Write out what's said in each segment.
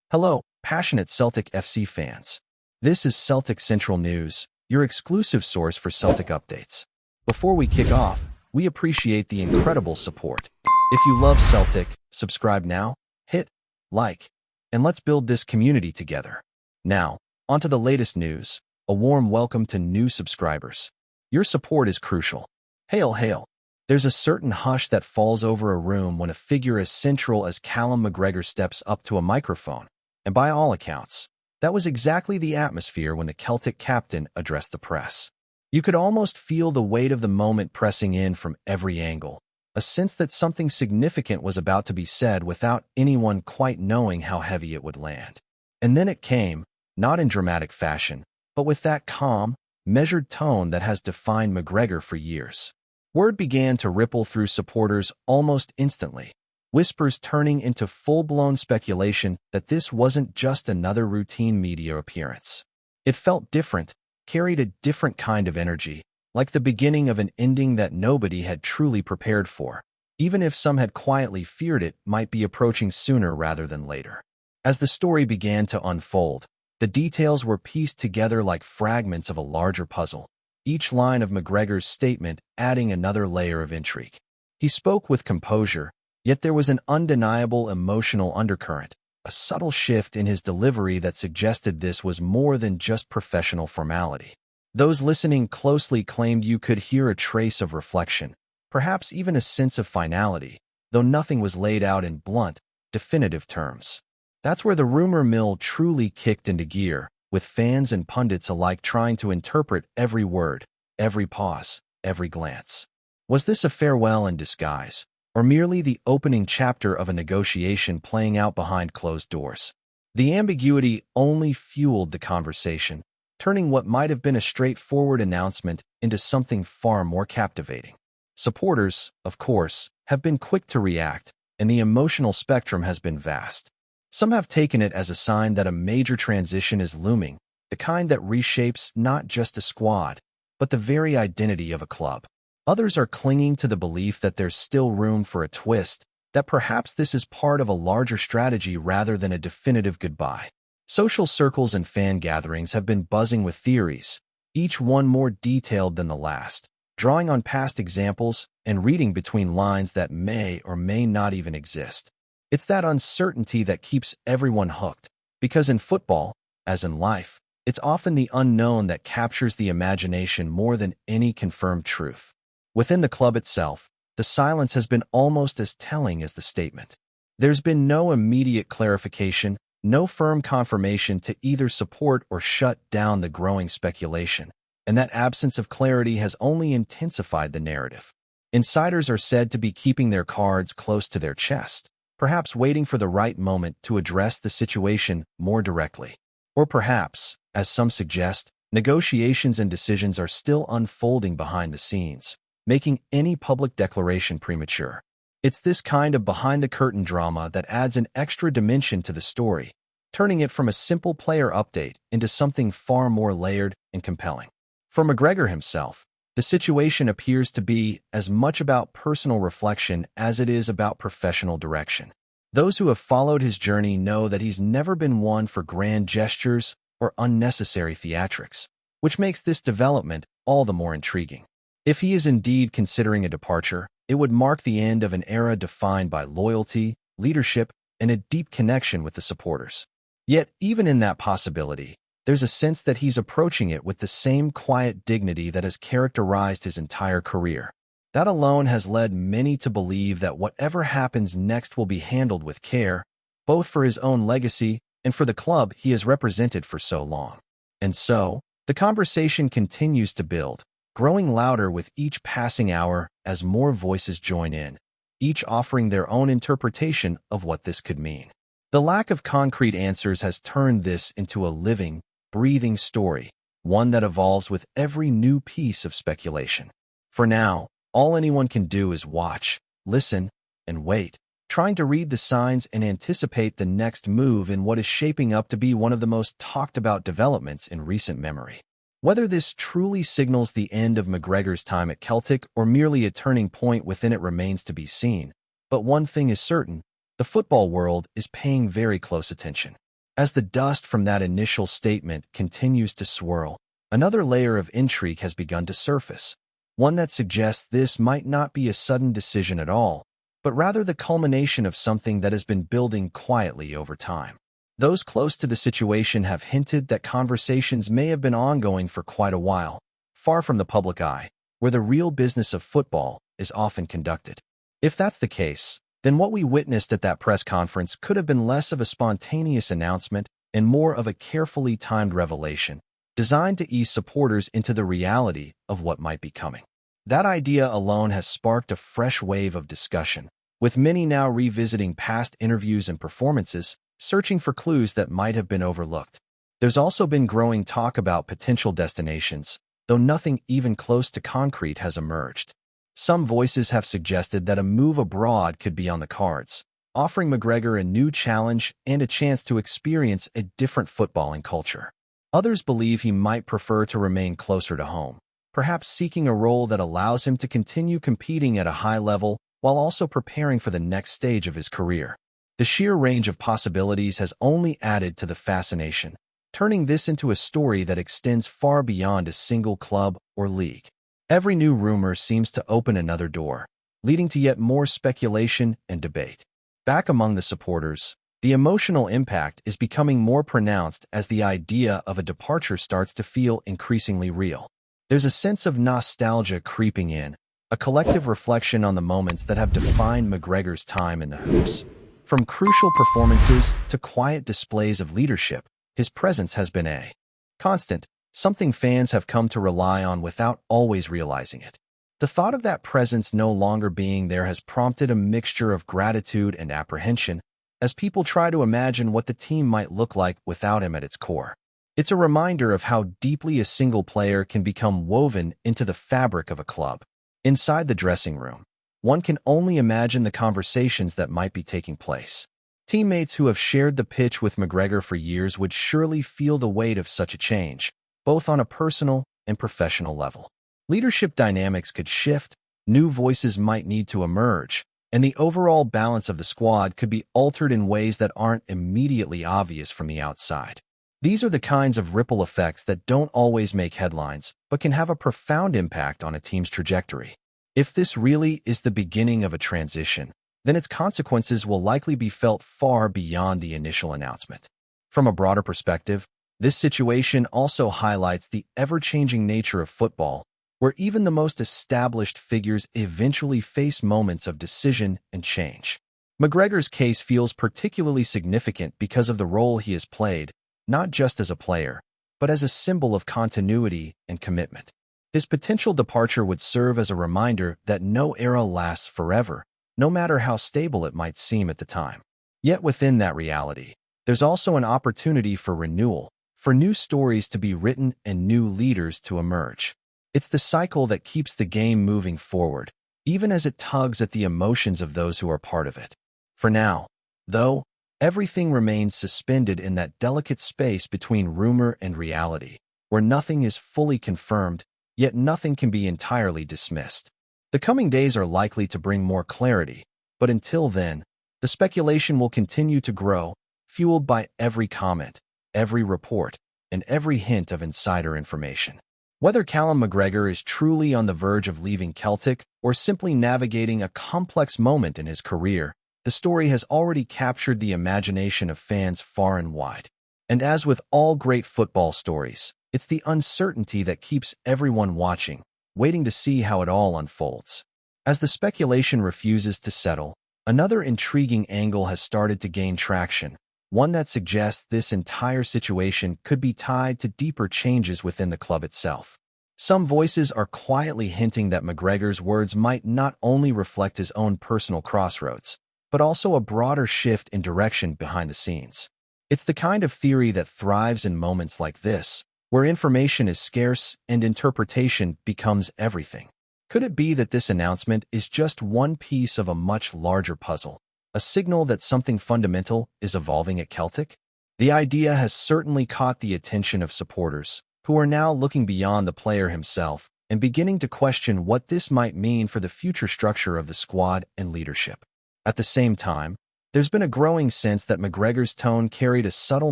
Hello, passionate Celtic FC fans. This is Celtic Central News, your exclusive source for Celtic updates. Before we kick off, we appreciate the incredible support. If you love Celtic, subscribe now, hit like, and let's build this community together. Now, onto the latest news. A warm welcome to new subscribers. Your support is crucial. Hail, hail. There's a certain hush that falls over a room when a figure as central as Callum McGregor steps up to a microphone. And by all accounts, that was exactly the atmosphere when the Celtic captain addressed the press. You could almost feel the weight of the moment pressing in from every angle, a sense that something significant was about to be said without anyone quite knowing how heavy it would land. And then it came, not in dramatic fashion, but with that calm, measured tone that has defined McGregor for years. Word began to ripple through supporters almost instantly, whispers turning into full-blown speculation that this wasn't just another routine media appearance. It felt different, carried a different kind of energy, like the beginning of an ending that nobody had truly prepared for, even if some had quietly feared it might be approaching sooner rather than later. As the story began to unfold, the details were pieced together like fragments of a larger puzzle, each line of McGregor's statement adding another layer of intrigue. He spoke with composure, yet there was an undeniable emotional undercurrent, a subtle shift in his delivery that suggested this was more than just professional formality. Those listening closely claimed you could hear a trace of reflection, perhaps even a sense of finality, though nothing was laid out in blunt, definitive terms. That's where the rumor mill truly kicked into gear, with fans and pundits alike trying to interpret every word, every pause, every glance. Was this a farewell in disguise, or merely the opening chapter of a negotiation playing out behind closed doors? The ambiguity only fueled the conversation, turning what might have been a straightforward announcement into something far more captivating. Supporters, of course, have been quick to react, and the emotional spectrum has been vast. Some have taken it as a sign that a major transition is looming, the kind that reshapes not just a squad, but the very identity of a club. Others are clinging to the belief that there's still room for a twist, that perhaps this is part of a larger strategy rather than a definitive goodbye. Social circles and fan gatherings have been buzzing with theories, each one more detailed than the last, drawing on past examples and reading between lines that may or may not even exist. It's that uncertainty that keeps everyone hooked, because in football, as in life, it's often the unknown that captures the imagination more than any confirmed truth. Within the club itself, the silence has been almost as telling as the statement. There's been no immediate clarification, no firm confirmation to either support or shut down the growing speculation, and that absence of clarity has only intensified the narrative. Insiders are said to be keeping their cards close to their chest, perhaps waiting for the right moment to address the situation more directly. Or perhaps, as some suggest, negotiations and decisions are still unfolding behind the scenes, making any public declaration premature. It's this kind of behind-the-curtain drama that adds an extra dimension to the story, turning it from a simple player update into something far more layered and compelling. For McGregor himself, the situation appears to be as much about personal reflection as it is about professional direction. Those who have followed his journey know that he's never been one for grand gestures or unnecessary theatrics, which makes this development all the more intriguing. If he is indeed considering a departure, it would mark the end of an era defined by loyalty, leadership, and a deep connection with the supporters. Yet, even in that possibility, there's a sense that he's approaching it with the same quiet dignity that has characterized his entire career. That alone has led many to believe that whatever happens next will be handled with care, both for his own legacy and for the club he has represented for so long. And so, the conversation continues to build, growing louder with each passing hour as more voices join in, each offering their own interpretation of what this could mean. The lack of concrete answers has turned this into a living, breathing story, one that evolves with every new piece of speculation. For now, all anyone can do is watch, listen, and wait, trying to read the signs and anticipate the next move in what is shaping up to be one of the most talked-about developments in recent memory. Whether this truly signals the end of McGregor's time at Celtic or merely a turning point within it remains to be seen, but one thing is certain, the football world is paying very close attention. As the dust from that initial statement continues to swirl, another layer of intrigue has begun to surface, one that suggests this might not be a sudden decision at all, but rather the culmination of something that has been building quietly over time. Those close to the situation have hinted that conversations may have been ongoing for quite a while, far from the public eye, where the real business of football is often conducted. If that's the case, then what we witnessed at that press conference could have been less of a spontaneous announcement and more of a carefully timed revelation, designed to ease supporters into the reality of what might be coming. That idea alone has sparked a fresh wave of discussion, with many now revisiting past interviews and performances, searching for clues that might have been overlooked. There's also been growing talk about potential destinations, though nothing even close to concrete has emerged. Some voices have suggested that a move abroad could be on the cards, offering McGregor a new challenge and a chance to experience a different footballing culture. Others believe he might prefer to remain closer to home, perhaps seeking a role that allows him to continue competing at a high level while also preparing for the next stage of his career. The sheer range of possibilities has only added to the fascination, turning this into a story that extends far beyond a single club or league. Every new rumor seems to open another door, leading to yet more speculation and debate. Back among the supporters, the emotional impact is becoming more pronounced as the idea of a departure starts to feel increasingly real. There's a sense of nostalgia creeping in, a collective reflection on the moments that have defined McGregor's time in the hoops. From crucial performances to quiet displays of leadership, his presence has been a constant, something fans have come to rely on without always realizing it. The thought of that presence no longer being there has prompted a mixture of gratitude and apprehension as people try to imagine what the team might look like without him at its core. It's a reminder of how deeply a single player can become woven into the fabric of a club. Inside the dressing room, one can only imagine the conversations that might be taking place. Teammates who have shared the pitch with McGregor for years would surely feel the weight of such a change, both on a personal and professional level. Leadership dynamics could shift, new voices might need to emerge, and the overall balance of the squad could be altered in ways that aren't immediately obvious from the outside. These are the kinds of ripple effects that don't always make headlines, but can have a profound impact on a team's trajectory. If this really is the beginning of a transition, then its consequences will likely be felt far beyond the initial announcement. From a broader perspective, this situation also highlights the ever-changing nature of football, where even the most established figures eventually face moments of decision and change. McGregor's case feels particularly significant because of the role he has played, not just as a player, but as a symbol of continuity and commitment. His potential departure would serve as a reminder that no era lasts forever, no matter how stable it might seem at the time. Yet within that reality, there's also an opportunity for renewal, for new stories to be written and new leaders to emerge. It's the cycle that keeps the game moving forward, even as it tugs at the emotions of those who are part of it. For now, though, everything remains suspended in that delicate space between rumor and reality, where nothing is fully confirmed, yet nothing can be entirely dismissed. The coming days are likely to bring more clarity, but until then, the speculation will continue to grow, fueled by every comment, every report, and every hint of insider information. Whether Callum McGregor is truly on the verge of leaving Celtic or simply navigating a complex moment in his career, the story has already captured the imagination of fans far and wide. And as with all great football stories, it's the uncertainty that keeps everyone watching, waiting to see how it all unfolds. As the speculation refuses to settle, another intriguing angle has started to gain traction, one that suggests this entire situation could be tied to deeper changes within the club itself. Some voices are quietly hinting that McGregor's words might not only reflect his own personal crossroads, but also a broader shift in direction behind the scenes. It's the kind of theory that thrives in moments like this, where information is scarce and interpretation becomes everything. Could it be that this announcement is just one piece of a much larger puzzle, a signal that something fundamental is evolving at Celtic? The idea has certainly caught the attention of supporters, who are now looking beyond the player himself and beginning to question what this might mean for the future structure of the squad and leadership. At the same time, There's been a growing sense that McGregor's tone carried a subtle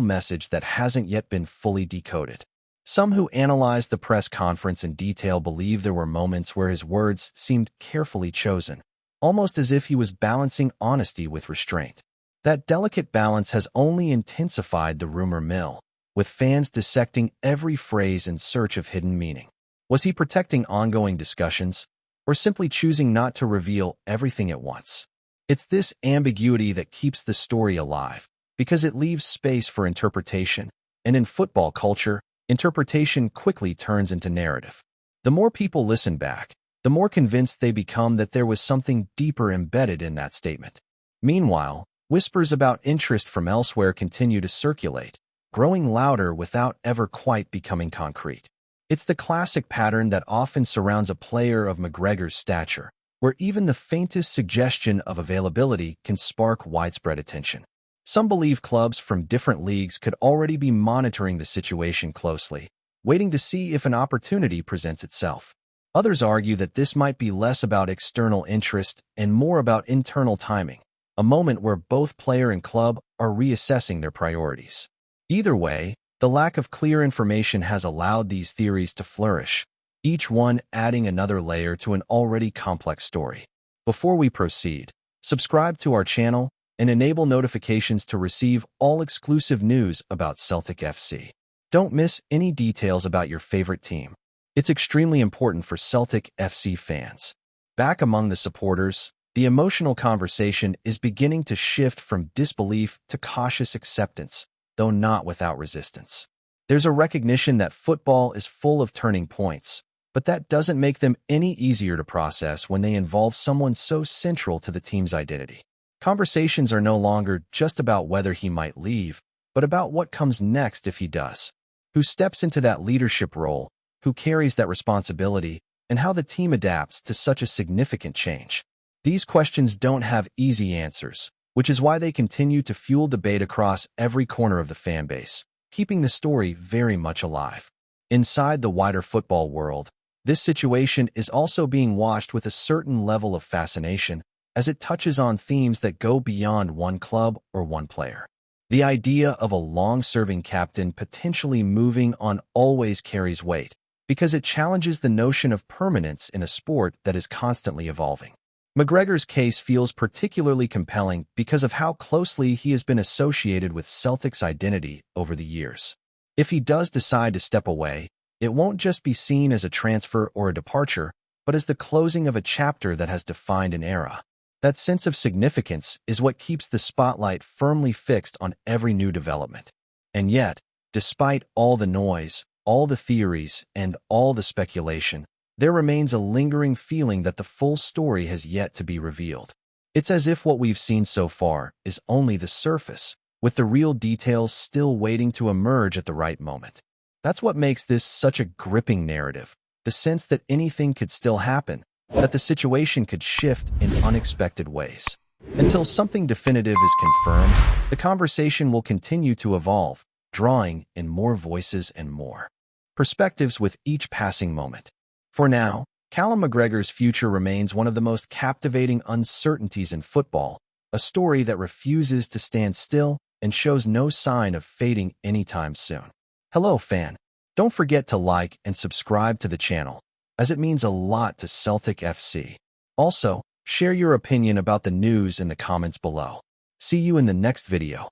message that hasn't yet been fully decoded. Some who analyzed the press conference in detail believe there were moments where his words seemed carefully chosen, almost as if he was balancing honesty with restraint. That delicate balance has only intensified the rumor mill, with fans dissecting every phrase in search of hidden meaning. Was he protecting ongoing discussions, or simply choosing not to reveal everything at once? It's this ambiguity that keeps the story alive, because it leaves space for interpretation, and in football culture, interpretation quickly turns into narrative. The more people listen back, the more convinced they become that there was something deeper embedded in that statement. Meanwhile, whispers about interest from elsewhere continue to circulate, growing louder without ever quite becoming concrete. It's the classic pattern that often surrounds a player of McGregor's stature, where even the faintest suggestion of availability can spark widespread attention. Some believe clubs from different leagues could already be monitoring the situation closely, waiting to see if an opportunity presents itself. Others argue that this might be less about external interest and more about internal timing, a moment where both player and club are reassessing their priorities. Either way, the lack of clear information has allowed these theories to flourish, each one adding another layer to an already complex story. Before we proceed, subscribe to our channel and enable notifications to receive all exclusive news about Celtic FC. Don't miss any details about your favorite team. It's extremely important for Celtic FC fans. Back among the supporters, the emotional conversation is beginning to shift from disbelief to cautious acceptance, though not without resistance. There's a recognition that football is full of turning points, but that doesn't make them any easier to process when they involve someone so central to the team's identity. Conversations are no longer just about whether he might leave, but about what comes next if he does. Who steps into that leadership role, who carries that responsibility, and how the team adapts to such a significant change. These questions don't have easy answers, which is why they continue to fuel debate across every corner of the fan base, keeping the story very much alive. Inside the wider football world, this situation is also being watched with a certain level of fascination, as it touches on themes that go beyond one club or one player. The idea of a long-serving captain potentially moving on always carries weight, because it challenges the notion of permanence in a sport that is constantly evolving. McGregor's case feels particularly compelling because of how closely he has been associated with Celtic's identity over the years. If he does decide to step away, it won't just be seen as a transfer or a departure, but as the closing of a chapter that has defined an era. That sense of significance is what keeps the spotlight firmly fixed on every new development. And yet, despite all the noise, all the theories, and all the speculation, there remains a lingering feeling that the full story has yet to be revealed. It's as if what we've seen so far is only the surface, with the real details still waiting to emerge at the right moment. That's what makes this such a gripping narrative, the sense that anything could still happen, that the situation could shift in unexpected ways. Until something definitive is confirmed, the conversation will continue to evolve, drawing in more voices and more perspectives with each passing moment. For now, Callum McGregor's future remains one of the most captivating uncertainties in football, a story that refuses to stand still and shows no sign of fading anytime soon. Hello, fan. Don't forget to like and subscribe to the channel, as it means a lot to Celtic FC. Also, share your opinion about the news in the comments below. See you in the next video.